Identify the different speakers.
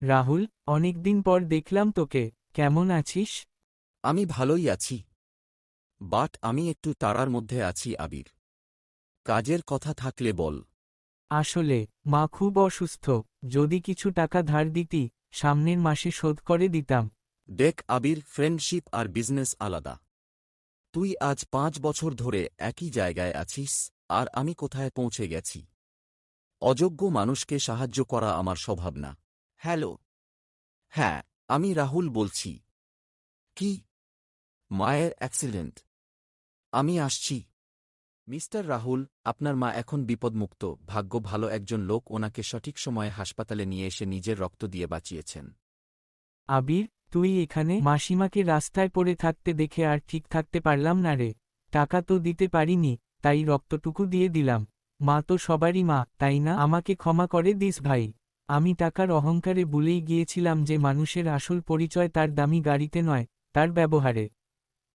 Speaker 1: রাহুল, অনেকদিন পর দেখলাম তোকে। কেমন আছিস?
Speaker 2: আমি ভালোই আছি। বাট আমি একটু তাড়ার মধ্যে আছি আবির। কাজের কথা থাকলে বল।
Speaker 1: আসলে মা খুব অসুস্থ। যদি কিছু টাকা ধার দিতি, সামনের মাসে শোধ করে দিতাম।
Speaker 2: দেখ আবির, ফ্রেন্ডশিপ আর বিজনেস আলাদা। তুই আজ 5 বছর ধরে একই জায়গায় আছিস, আর আমি কোথায় পৌঁছে গেছি। অযোগ্য মানুষকে সাহায্য করা আমার স্বভাব না। হ্যালো। হ্যাঁ, আমি রাহুল বলছি। কি? মায়ের অ্যাক্সিডেন্ট? আমি আসছি। মিস্টার রাহুল, আপনার মা এখন বিপদমুক্ত। ভাগ্য ভালো, একজন লোক ওনাকে সঠিক সময়ে হাসপাতালে নিয়ে এসে নিজের রক্ত দিয়ে বাঁচিয়েছেন।
Speaker 1: আবির, তুই এখানে? মাসিমাকে রাস্তায় পড়ে থাকতে দেখে আর ঠিক থাকতে পারলাম না রে। টাকা তো দিতে পারিনি, তাই রক্তটুকু দিয়ে দিলাম। মা তো সবারই মা, তাই না? আমাকে ক্ষমা করে দিস ভাই। আমি টাকার অহংকারে ভুলেই গিয়েছিলাম যে মানুষের আসল পরিচয় তার দামি গাড়িতে নয়, তার ব্যবহারে।